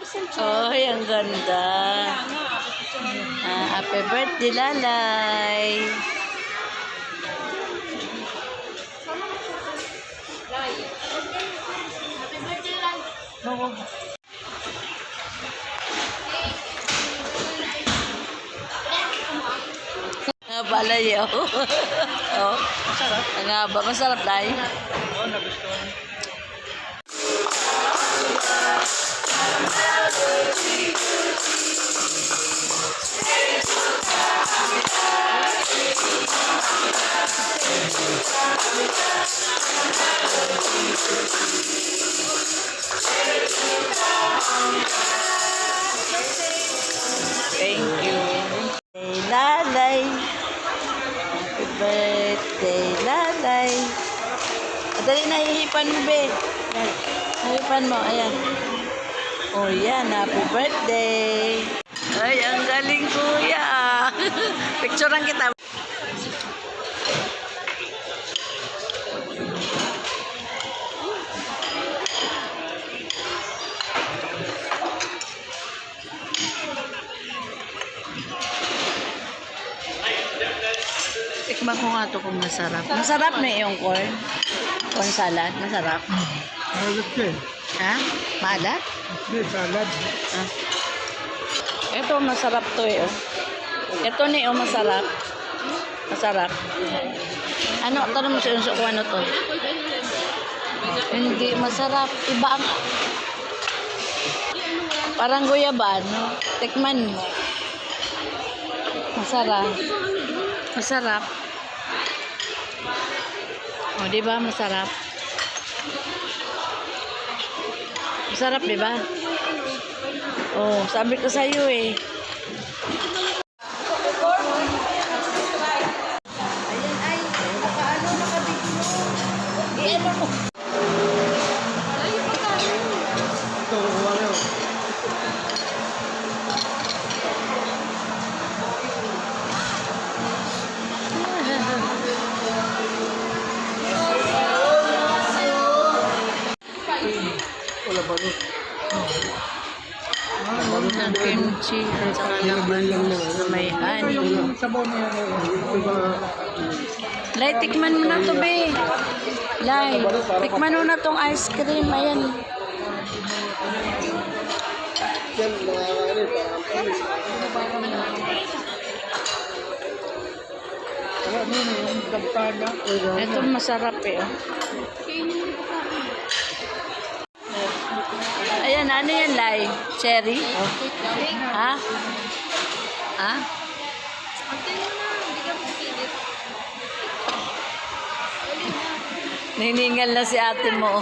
Ay, ang ganda. Happy birthday, Lalay. Balay, oh. Oh. Masarap. Ang haba. Masarap, Day. Oo, nagustuhan. Thank you. Hey, Lalay. Happy birthday, Lalay. Dali na, hihipan mo, be. Hihipan mo, ayan. Oh, yan. Happy birthday. Ay, ang galing, kuya. Picturean kita. Tikman ko nga ito kung masarap. Masarap na yung corn. Corn salad. Masarap. Malat ka eh. Ha? Maalat? Hindi, salad. Ah. Ito, masarap to eh. Oh. Ito ni, oh, masarap. Masarap. Ano, tanong mo siya kung ano to. Hindi, masarap. Iba ang... Parang guyaban, no? Tikman mo. Masarap. Masarap. O, di ba? Masarap. Masarap, di ba? Oh, sabi ko sa iyo eh. Ayan ay, paano nakabigyo? I-ano mo? Ito, kuha mo. Wala ba ito? Ng kimchi at saka laman na may honey. Sabaw na yan. Ito ba? Lai, tikman mo na to, be. Lai, tikman mo na tong ice cream. Ayan. Yan, wala mo na yung dagtaga. Ito masarap eh. Oh. Ayan, ano yan, Lai? Cherry? Ha? Ha? Niningal na si ate mo.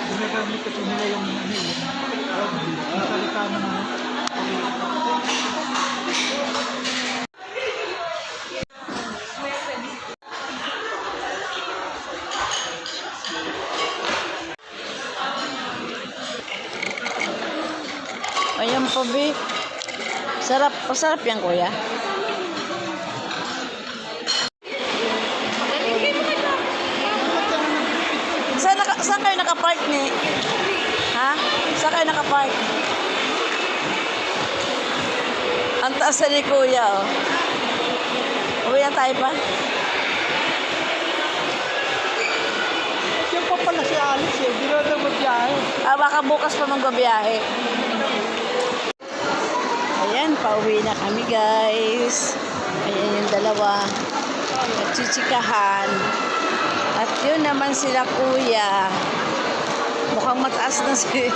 Ginagamit ito nila yung salita ng Ayan po, be. Sarap. Masarap yan, kuya. Saan kayo nakapark ni? Ha? Saan kayo nakapark? Ang taas na ni kuya, oh. Uwi na tayo pa? yan pa pala si Alex eh. Di na magbiyahe. Baka bukas pa magbabiyahe. Ayan, pauwi na kami, guys. Ayan yung dalawa. Nagchichikahan. At yun naman sila kuya. Mukhang mataas na si...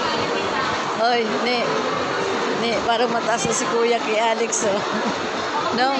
Oy, ni, parang mataas na si kuya kay Alex, oh. No?